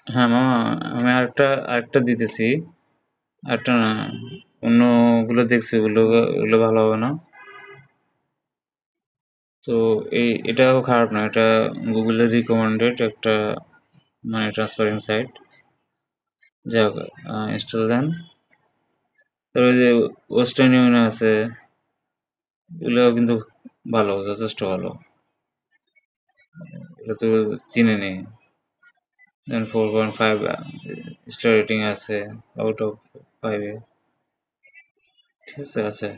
হ্যাঁ মামা, আমি আরেকটা দিতেছি। আরেকটা না, অন্যগুলো দেখছি, ওগুলো ভালো হবে না। তো এটাও খারাপ না, এটা গুগলের রিকমেন্ডেড একটা মানে ট্রান্সপারেন্ট সাইট। যাই হোক, ইনস্টল দেন। তারপরে যে ওয়েস্টার্ন ইউনিয়ন আছে, এগুলোও কিন্তু ভালো, যথেষ্ট ভালো। এগুলো তো চিনে নেই। 4.5 স্টার রেটিং আছে আউট অফ 5-এ। ঠিক আছে, আচ্ছা।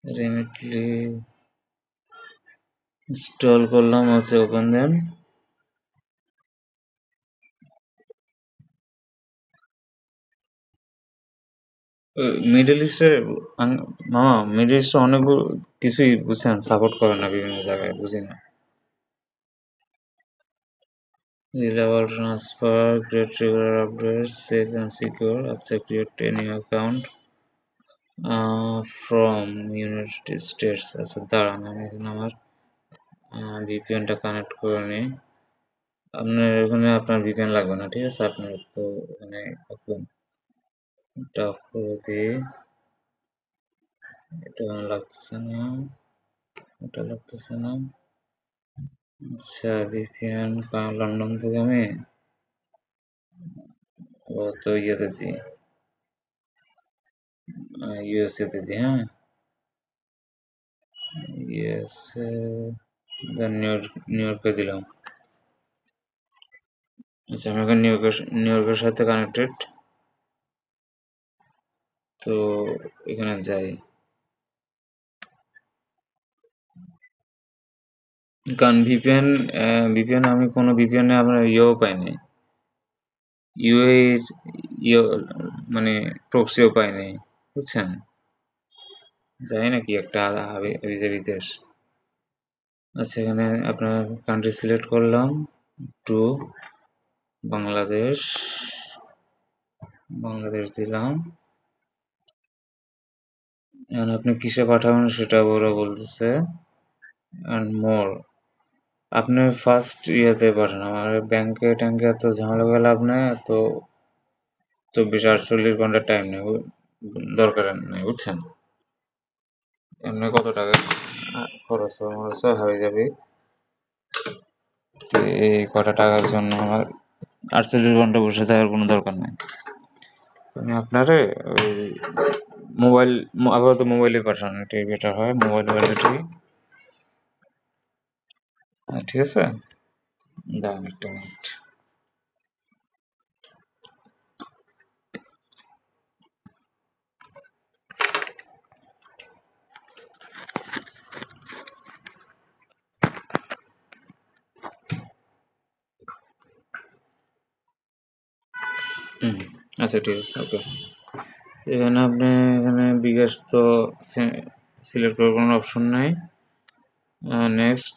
রিমিটলি ইনস্টল করলাম, হচ্ছে ওপেন দেন। মিডল ইস্টের মামা, মিডল ইস্টে অনেক কিছুই বুঝছেন সাপোর্ট করে না, বিভিন্ন জায়গায় বুঝি না। Reliable transfer, create regular update, safe and secure. আচ্ছা, create a new account from United States. আচ্ছা দাঁড়ান, আমি এখানে আমার ভিপিএনটা কানেক্ট করে নিই। আপনার ওখানে আপনার ভিপিএন লাগবে না, ঠিক আছে? আপনার তো ওখানে থাকবেন। এটা অফ করে দিই। এটা লাগতেছে না, এটা লাগতেছে না। আচ্ছা, ভিপিএন লন্ডন থেকে আমি ও তো ইয়েতে দিই, ইউএসএ তে দিই। হ্যাঁ, ইউএসএ, দেন নিউ ইয়র্কে দিলাম। আচ্ছা, আমি এখন নিউ ইয়র্কের সাথে কানেক্টেড। তো এখানে যাই, কারণ ভিপিএন আমি কোনো ভিপিএন আপনার ইয়েও পাইনি, ইউএ ইয়ে মানে প্রক্সিও পাইনি, বুঝছেন? জানি না কি একটা হাবি দেশ। আচ্ছা, এখানে আপনার কান্ট্রি সিলেক্ট করলাম, টু বাংলাদেশ, বাংলাদেশ দিলাম। এখন আপনি কিসে পাঠাবেন সেটা ওরা বলতেছে, অ্যান্ড মোর। আপনি ফার্স্ট ইয়েতে পাঠান, আমার ব্যাংকে ট্যাঙ্কে এত ঝামেলা করে লাভ নেই, এত 24-48 ঘন্টা টাইম নেই, দরকার নেই, বুঝছেন? এমনি কত টাকা খরচ হয়ে যাবে, তো এই কটা টাকার জন্য আমার 48 ঘন্টা বসে থাকার কোনো দরকার নেই। আমি আপনারে ওই মোবাইল, আপাতত মোবাইলে পাঠান, এটাই বেটার হয়, মোবাইল ওয়ালেটই। ঠিক আছে, দাঁড়ান একটা মিনিট। হুম, আচ্ছা ঠিক আছে, ওকে। এখানে আপনি, এখানে বিকাশ তো সিলেক্ট করার কোনো অপশন নাই। নেক্সট,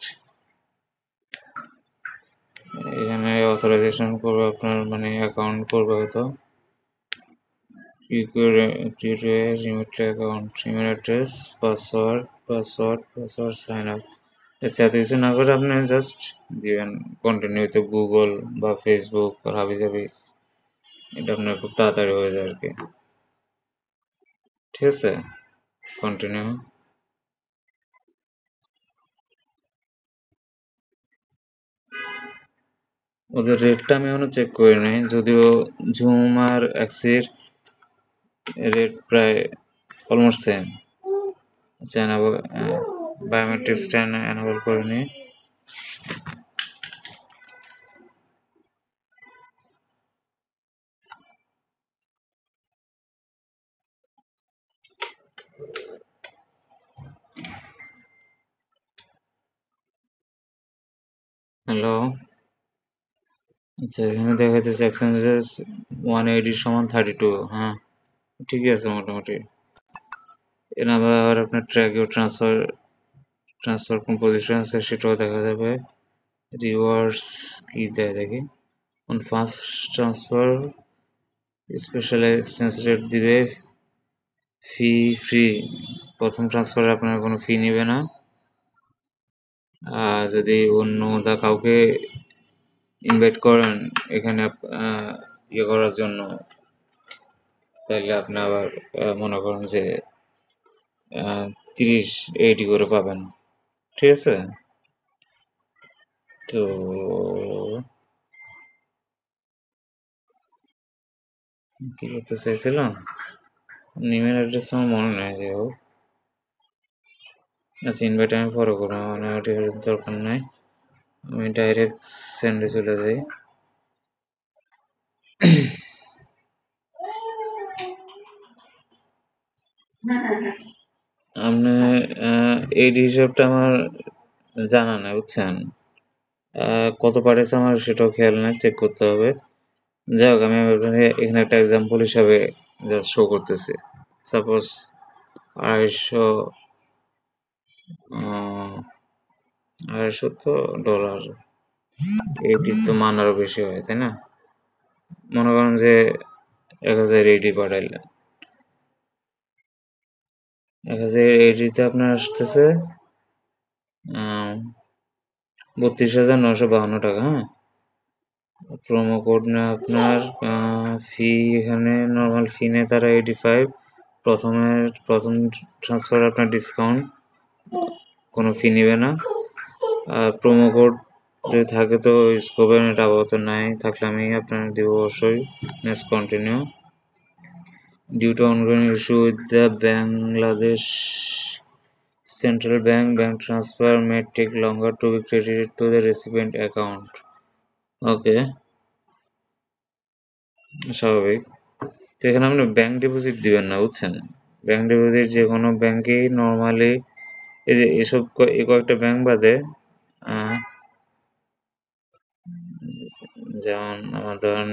এখানে অথরাইজেশন করবে আপনার, মানে অ্যাকাউন্ট করবে হয়তো। Create Remitly account, email address, password, sign up. আচ্ছা, এত কিছু না করে আপনি জাস্ট দিবেন কন্টিনিউ তো গুগল বা ফেসবুক আর হাবি জাবি, এটা আপনার খুব তাড়াতাড়ি হয়ে যায় আর কি। ঠিক আছে, কন্টিনিউ। ওদের রেটটা আমি এখনো চেক করি নাই, যদিও ঝুম আর অ্যাক্সির রেট প্রায় অলমোস্ট সেম। আচ্ছা, বায়োমেট্রিক্সটা এনাবেল করে নিই। হ্যালো। আচ্ছা, এখানে দেখা যাচ্ছে এক্সচেঞ্জেস 180 = 32। হ্যাঁ, ঠিকই আছে মোটামুটি। এর আবার আপনার ট্র্যাকেও ট্রান্সফার কোন পজিশন আছে সেটাও দেখা যাবে। রিওয়ার্ডস কি দেয় দেখি। On first transfer special exchange rate দিবে, ফি ফ্রি। প্রথম ট্রান্সফারে আপনার কোনো ফি নেবে না। আর যদি অন্য কাউকে ইনভাইট করেন এখানে ইয়ে করার জন্য, তাহলে আপনি আবার মনে করেন যে 30-80 করে পাবেন। ঠিক আছে, তো কি করতে চাইছিলাম, ইমেল অ্যাড্রেস আমার মনে নেই, যে হোক। আচ্ছা, ইনভাইট আমি পরে করবো, মানে ওটির দরকার নাই, আমি ডাইরেক্ট সেন্ডে চলে যাই। আপনি এই হিসাবটা আমার জানা নাই, বুঝছেন। কত পাঠিয়েছে আমার সেটাও খেয়াল নাই, চেক করতে হবে। যাই হোক, আমি এখানে একটা এক্সাম্পল হিসাবে জাস্ট শো করতেছি। সাপোজ 250 তো ডলার, এটির তো মান আরো বেশি হয়, তাই না? মনে করেন যে 1080 পাঠাইলেন, 1080 আপনার আসতেছে 32,952 টাকা। হ্যাঁ, প্রোমো কোড না আপনার ফি, এখানে নর্মাল ফি নেয় তারা 85। প্রথম ট্রান্সফার আপনার ডিসকাউন্ট, কোনো ফি নেবে না। আর প্রোমো কোড যদি থাকে তো ইউজ করবেন, এটা আপাতত নাই, থাকলে আমি আপনার দিব অবশ্যই। Next continue. Due to ongoing issue with the Bangladesh Central bank transfer may take longer to be credited to the recipient account. ওকে, স্বাভাবিক। তো এখানে আপনি ব্যাংক ডিপোজিট দিবেন না, বুঝছেন। ব্যাংক ডিপোজিট যে কোনো ব্যাংকেই নর্মালি, এই যে এসব এই কয়েকটা ব্যাংক বাদে, যেমন আমার ধরেন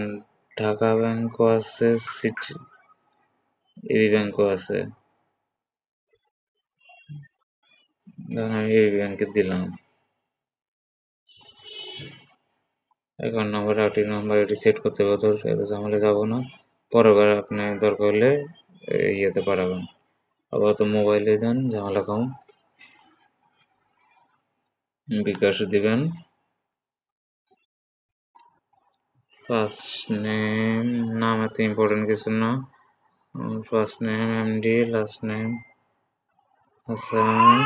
ঢাকা ব্যাংকও আছে, সিটি এবি ব্যাংকও আছে। ধরেন আমি এবি ব্যাংকে দিলাম অ্যাকাউন্ট নাম্বার, আরটি নাম্বার, এটি সেট করতে হবে, ধর এত ঝামেলা যাবো না। পরের বার আপনি দরকার হলে ইয়েতে পাঠাবেন, আপাতত মোবাইলে দেন, ঝামেলা কম। বিকাশ দিবেন। ফার্স্ট নেম, নাম এত ইম্পর্টেন্ট কিছু না। First name MD, last name Hasan.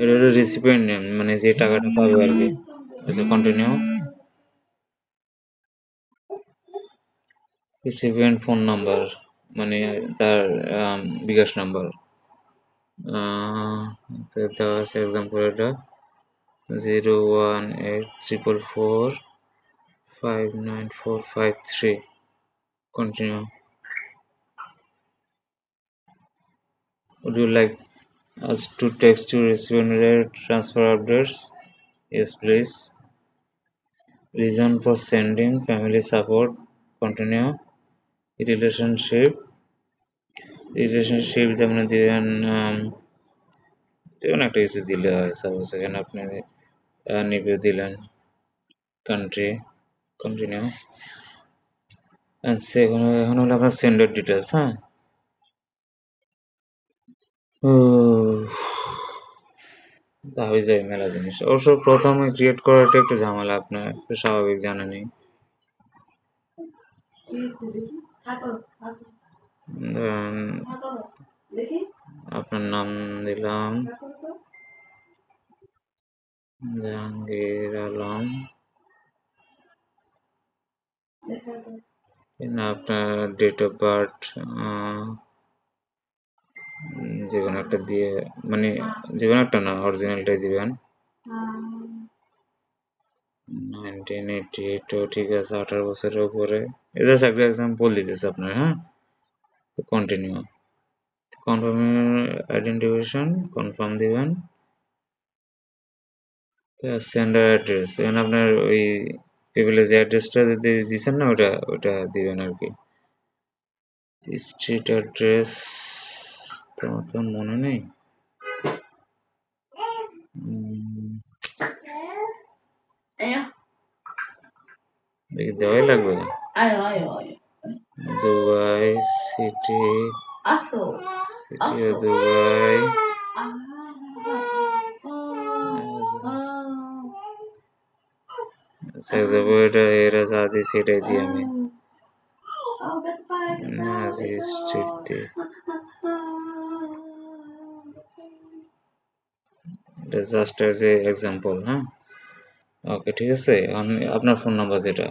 এটা হলো রিসিপিয়েন্ট নেম, মানে যে টাকাটা পাবে আর কি। আচ্ছা, কন্টিনিউ। রিসিপিয়েন্ট ফোন নাম্বার, মানে তার বিকাশ নাম্বার দেওয়া আছে, এক্সাম্পল এটা 01844459453। Continue. Would you like us to text you recipient transfer updates? Yes, please. Reason for sending, family support. Continue. Relationship যেমন দিবেন, যেমন একটা কিছু দিলে হয়, সাপোজ এখানে আপনি নিবে দিলেন, কান্ট্রি। কন্টিনিউ। এখন হলো আপনার সেন্ডার ডিটেলস। হ্যাঁ, হয়ে যায় মেলা জিনিস। অবশ্য প্রথমে ক্রিয়েট করাটা একটু ঝামেলা, আপনার একটু স্বাভাবিক, জানেনই। ধরেন আপনার নাম দিলাম জাহাঙ্গীর আলম, আপনার ডেট অফ বার্থ যে কোনো একটা দিয়ে, মানে যে কোনো একটা না, অরিজিনালটাই দিবেন। 1988, ঠিক আছে, 18 বছরের উপরে। এটা একটা এক্সাম্পল দিতেছে আপনার। হ্যাঁ, তো কন্টিনিউ। কনফার্ম আইডেন্টিফিকেশন, কনফার্ম দিবেন। সেন্ডার অ্যাড্রেস, এখানে আপনার ওই টেবিলে যে অ্যাড্রেসটা দিচ্ছেন না, ওটা দিবেন আর কি। স্ট্রিট অ্যাড্রেস তোমার তো মনে নেই, দেওয়াই লাগবে। দুবাই সিটি, দুবাই এটা এরা যা দিয়েছে এটাই দিই আমি নাজি স্ট্রিট দিয়ে এটা জাস্ট অ্যাজ এ এক্সাম্পল হ্যাঁ ওকে ঠিক আছে আপনার ফোন নাম্বার যেটা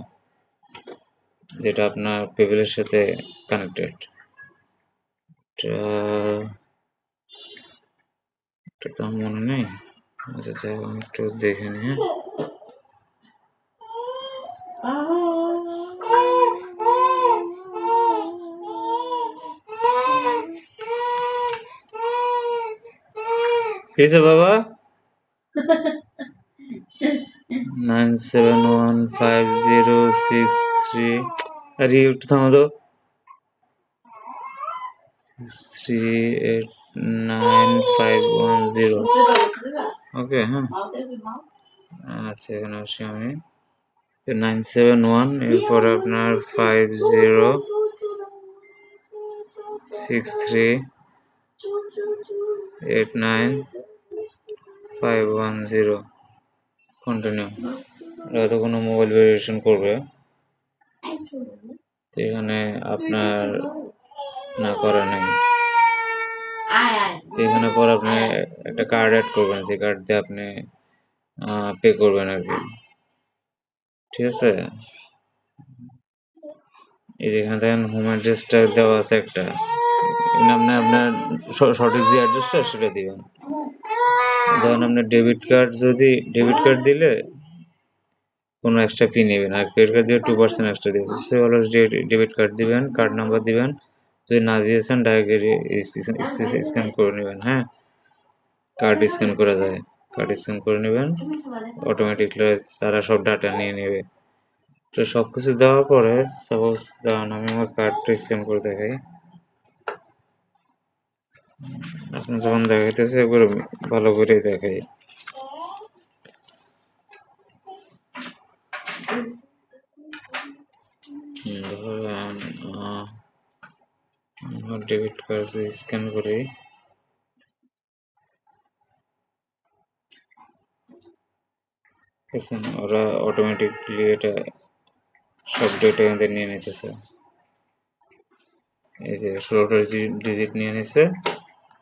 যেটা আপনার পেবেলের সাথে কানেক্টেড এটা তো আমার মনে নেই আচ্ছা যাই আমি একটু দেখে নিই হ্যাঁ বাবা 971506 अरे একটু থামো তো 6389510 ওকে হ্যাঁ আচ্ছা এখানে আসি আমি তো 971 এরপর আপনার 5063895110 কন্টিনিউ হয়তো কোনো মোবাইল ভেরিয়েশন করবে তো এখানে আপনার না করা নাই তো এখানে পর আপনি একটা কার্ড অ্যাড করবেন যে কার্ড দিয়ে আপনি পে করবেন আর কি ঠিক আছে এই যে এখানে দেখেন হোম অ্যাড্রেসটা দেওয়া আছে একটা আপনি আপনার সঠিক যে অ্যাড্রেসটা সেটা দিবেন ধরেন আপনার ডেবিট কার্ড দিলে কোনো এক্সট্রা ফি নেবেন আর ক্রেডিট কার্ড দিয়ে 2% এক্সট্রা দেবে সে অলওয়েজ ডেবিট কার্ড দিবেন কার্ড নাম্বার দিবেন যদি না দিয়েছেন ডাইরেক্ট স্ক্যান করে নেবেন হ্যাঁ কার্ড স্ক্যান করা যায় কার্ড স্ক্যান করে নেবেন অটোমেটিকলি তারা সব ডাটা নিয়ে নেবে তো সব কিছু দেওয়ার পরে সাপোজ ধরুন আমি আমার কার্ডটা স্ক্যান করে দেখাই আপনি যখন দেখাইতেছে একবারে ভালো করে দেখাই ধরেন ডেবিট কার্ড স্ক্যান করি ওরা অটোমেটিকলি এটা সব ডেটা এখান নিয়ে নিতেছে এই যে 16টা ডিজিট নিয়ে নিছে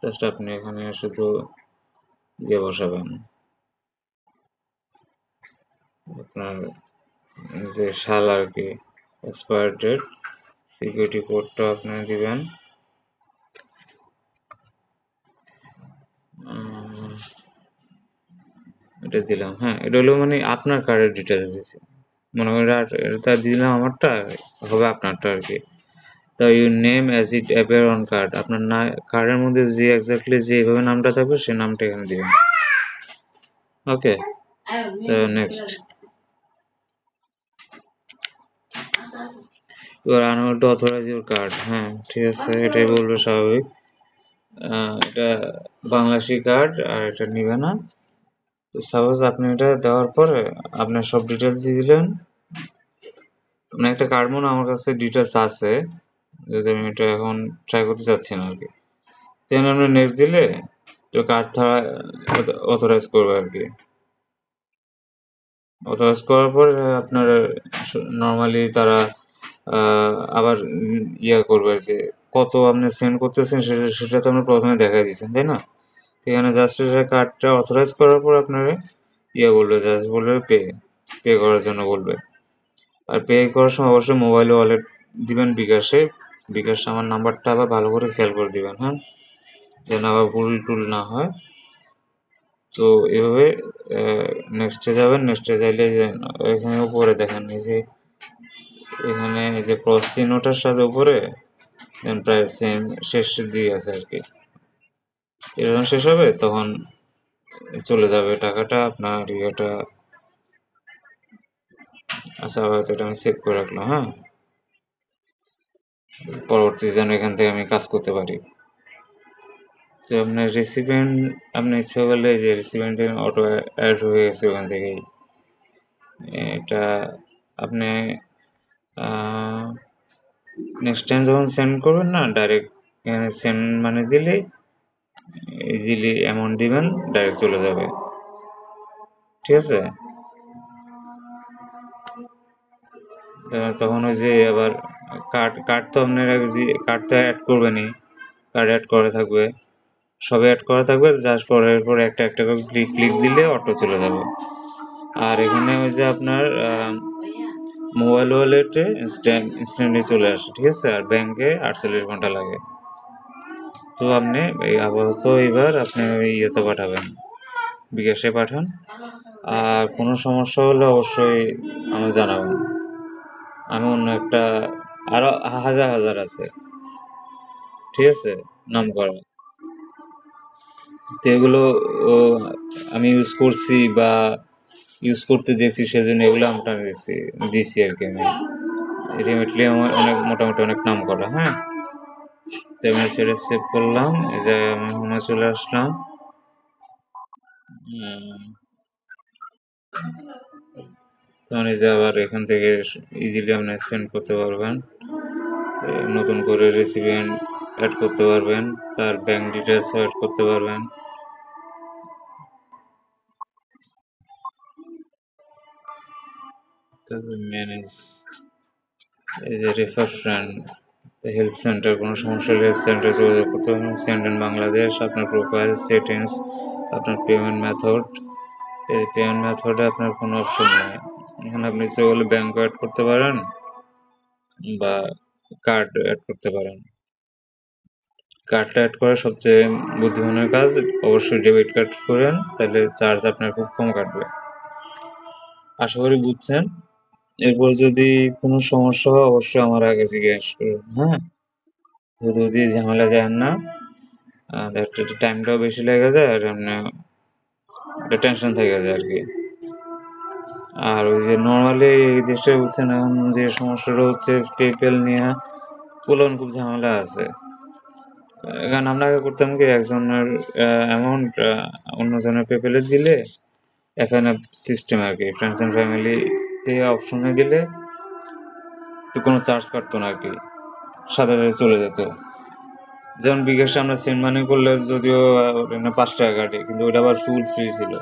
জাস্ট আপনি এখানে শুধু ইয়ে বসাবেন আপনার যে সাল আর কি এক্সপায়ার ডেট সিকিউরিটি কোডটা আপনি দিবেন এটা দিলাম হ্যাঁ এটা হলো মানে আপনার কার্ডের ডিটেলস দিছি মনে করেন এটা দিলাম আমারটা হবে আপনারটা আর কি তো your name as it appear on card আপনার না কার্ডের মধ্যে যে এক্স্যাক্টলি যেভাবে নামটা থাকবে সেই নামটা এখানে দিবেন ওকে তো next your unable to authorize your card হ্যাঁ ঠিক আছে এটাই বলবে স্বাভাবিক এটা বাংলাদেশি কার্ড আর এটা নিবে না তো সাপোজ আপনি এটা দেওয়ার পরে আপনার সব ডিটেলস দিয়ে দিলেন মানে একটা কার্ড মনে আমার কাছে ডিটেলস আছে যদি আমি এটা এখন ট্রাই করতে চাচ্ছি না আর কি দেন আপনি নেক্সট দিলে তো কার্ড ছাড়া অথরাইজ করবে আর কি অথরাইজ করার পর আপনার নর্মালি তারা আবার ইয়া করবে যে কত আপনি সেন্ড করতেছেন সেটা তো আপনি প্রথমে দেখাই দিয়েছেন তাই না এখানে জাস্ট কার্ডটা অথরাইজ করার পর আপনার ইয়ে বলবে জাস্ট বলবে পে করার জন্য বলবে আর পে করার সময় অবশ্যই মোবাইল ওয়ালেট দিবেন বিকাশে আমার নাম্বারটা আবার ভালো করে খেয়াল করে দিবেন হ্যাঁ যেন আবার ভুল টুল না হয় তো এভাবে নেক্সটে যাবেন নেক্সটে যাইলে যে এখানে উপরে দেখেন এই যে এখানে এই যে ক্রস চিহ্নটার সাথে উপরে প্রায় সেম শেষ দিয়ে আছে আর কি এরকম শেষ হবে তখন চলে যাবে টাকাটা আপনার ইয়েটা আচ্ছা হয়তো এটা আমি সেভ করে রাখলাম হ্যাঁ পরবর্তী যেন এখান থেকে আমি কাজ করতে পারি তো আপনার রেসিপিয়েন্ট আপনি ইচ্ছে করলে যে রেসিপিয়েন্ট থেকে অটো অ্যাড হয়ে গেছে ওখান থেকেই এটা আপনি নেক্সট টাইম যখন সেন্ড করবেন না ডাইরেক্ট এখানে সেন্ড মানে দিলে ইজিলি অ্যামাউন্ট দিবেন ডাইরেক্ট চলে যাবে ঠিক আছে তখন ওই যে আবার কার্ড কার্ড তো আপনার কার্ড তো অ্যাড করবেনই, কার্ড অ্যাড করা থাকবে, সবে অ্যাড করা থাকবে, জাস্ট পরের পর একটা একটা করে ক্লিক ক্লিক দিলে অটো চলে যাবে। আর এখানে ওই যে আপনার মোবাইল ওয়ালেটে ইনস্ট্যান্টলি চলে আসে, ঠিক আছে। আর ব্যাংকে 48 ঘন্টা লাগে। তো আপনি এই আপাতত এবার আপনি ওই ইয়েতে পাঠাবেন, বিকাশে পাঠান। আর কোনো সমস্যা হলে অবশ্যই আমি জানাবেন। আমি অন্য একটা, আরো হাজার হাজার আছে, ঠিক আছে, নাম করা। তো এগুলো ও, আমি ইউজ করছি বা ইউজ করতে দেখছি, সেজন্য এগুলো আপনার দিছি আর কি। আমি রিমেটলি আমার অনেক মোটামুটি অনেক নাম করা, হ্যাঁ। তো আমি সেটা সেভ করলাম, এই যে আমি হোমে চলে আসলাম। তখন এই যে আবার এখান থেকে ইজিলি আপনি সেন্ড করতে পারবেন, নতুন করে রেসিপিয়েন্ট অ্যাড করতে পারবেন, তার ব্যাংক ডিটেলসও অ্যাড করতে পারবেন। তারপর ম্যানেজ, এই যে রেফার ফ্রেন্ড, হেল্প সেন্টার, কোনো সমস্যা হলে হেল্প সেন্টারে যোগাযোগ করতে পারবেন। সেন্ড ইন বাংলাদেশ, আপনার প্রোফাইল সেটিংস, আপনার পেমেন্ট মেথড। এই পেমেন্ট মেথডে আপনার কোনো অপশন নেই। এখানে আপনি ইচ্ছে করলে ব্যাংক অ্যাড করতে পারেন বা কার্ড অ্যাড করতে পারেন। কার্ডটা অ্যাড করা সবচেয়ে বুদ্ধিমানের কাজ। অবশ্যই ডেবিট কার্ড করেন, তাহলে চার্জ আপনার খুব কম কাটবে। আশা করি বুঝছেন। এরপর যদি কোনো সমস্যা হয় অবশ্যই আমার আগে জিজ্ঞেস করুন, হ্যাঁ। যদি ঝামেলা যায় না, একটু টাইমটাও বেশি লেগে যায় আর এমনি একটা টেনশন থেকে যায় আর কি। আর ওই যে নর্মালি এই দেশে বুঝছেন এখন যে সমস্যাটা হচ্ছে পেপ্যাল নিয়ে পোলান খুব ঝামেলা আছে। কারণ আমরা আগে করতাম কি, একজনের অ্যামাউন্ট অন্যজনের পেপ্যালে দিলে এখানে সিস্টেম আর কি, ফ্রেন্ডস এন্ড ফ্যামিলি তে অপশনে দিলে তো কোনো চার্জ কাটতো না আর কি, সাথে সাথে চলে যেত। যেমন বিকাশে আমরা সেন্ড মানি করলে যদিও 5 টাকা কাটে, কিন্তু ওটা আবার ফুল ফ্রি ছিল।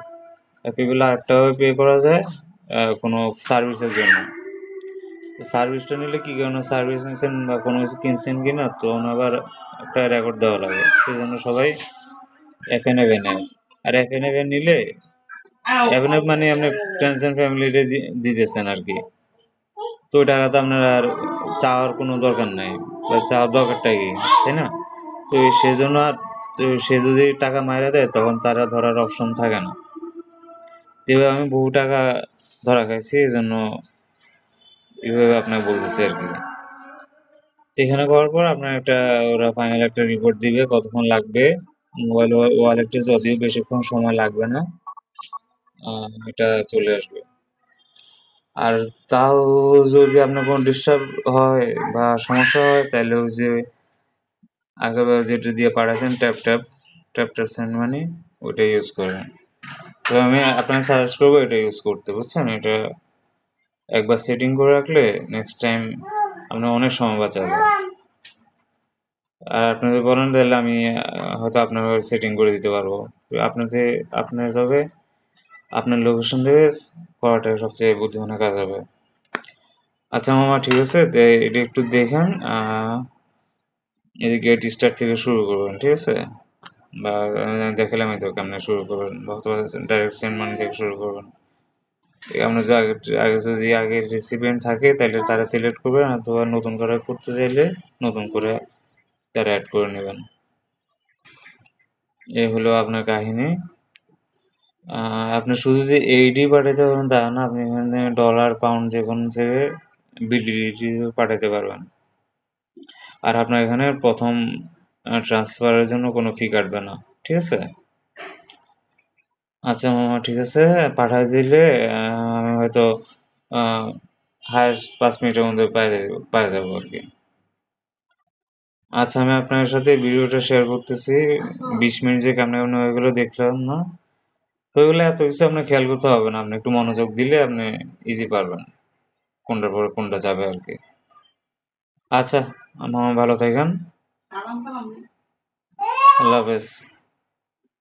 পেপ্যালে 8 টাকা পে করা যায় কোনো সার্ভিসের জন্য। সার্ভিসটা নিলে কি, কারণে সার্ভিস নিচ্ছেন বা কোনো কিছু কিনছেন কিনা, তখন আবার একটা রেকর্ড দেওয়া লাগে, সেই জন্য সবাই এফএনএফ নেয়। আর এফএনএফ নিলে, এফএনএফ মানে আপনি ফ্রেন্ডস এন্ড ফ্যামিলিতে দিতেছেন আর কি, তো ওই টাকা তো আপনার আর চাওয়ার কোনো দরকার নাই, বা চাওয়ার দরকারটা কি, তাই না? তো সেজন্য আর, তো সে যদি টাকা মাইরা দেয় তখন তারা ধরার অপশন থাকে না। এভাবে আমি বহু টাকা ধরা খাইছি, এই জন্য এভাবে আপনাকে বলতেছি আর কি। এখানে করার পর আপনার একটা, ওরা ফাইনাল একটা রিপোর্ট দিবে কতক্ষণ লাগবে। মোবাইল ওয়ালেটে যদিও বেশিক্ষণ সময় লাগবে না, এটা চলে আসবে। আর তাও যদি আপনার কোনো ডিস্টার্ব হয় বা সমস্যা হয়, তাহলে ওই যে আগেবার যেটা দিয়ে পাঠাচ্ছেন tap tap, tap tap send money, ওইটা ইউজ করবেন। তো আমি আপনাকে সাজেস্ট করবো এটা ইউজ করতে, বুঝছেন। এটা একবার সেটিং করে রাখলে নেক্সট টাইম আপনার অনেক সময় বাঁচাবে। আর আপনি যদি বলেন তাহলে আমি হয়তো আপনার সেটিং করে দিতে পারবো। আপনাদের, আপনার তবে আপনার লোকেশন থেকে করাটা সবচেয়ে বুদ্ধিমানের কাজ হবে। আচ্ছা মামা, ঠিক আছে, তো এটা একটু দেখেন। এই যে গেট স্টার্ট থেকে শুরু করবেন, ঠিক আছে, বা দেখালাম তো কেমনে শুরু করবেন, বা ডাইরেক্ট সেন্ড মানি থেকে শুরু করবেন। আপনার যদি আগে আগে যদি আগের রেসিপিয়েন্ট থাকে তাহলে তারা সিলেক্ট করবেন, অথবা নতুন করে করতে চাইলে নতুন করে তারা অ্যাড করে নেবেন। এই হলো আপনার কাহিনী। আপনি শুধু যে এইডি পাঠাতে পারবেন তা না, আপনি এখানে ডলার, পাউন্ড যে কোনো থেকে বিডিটি পাঠাতে পারবেন। আর আপনার এখানে প্রথম ট্রান্সফারের জন্য কোনো ফি কাটবে না, ঠিক আছে। আচ্ছা মামা, ঠিক আছে, পাঠাই দিলে আমি হয়তো হায়েস্ট 5 মিনিটের মধ্যে পাই যাবো আর কি। আচ্ছা, আমি আপনার সাথে ভিডিওটা শেয়ার করতেছি। 20 মিনিট যে কেমনে কেমনে হয়ে গেলো দেখলাম না। তো এগুলো এত কিছু আপনার খেয়াল করতে হবে না, আপনি একটু মনোযোগ দিলে আপনি ইজি পারবেন কোনটার পরে কোনটা যাবে আর কি। আচ্ছা মামা, ভালো থাকেন। আল্লাহ হাফেজ।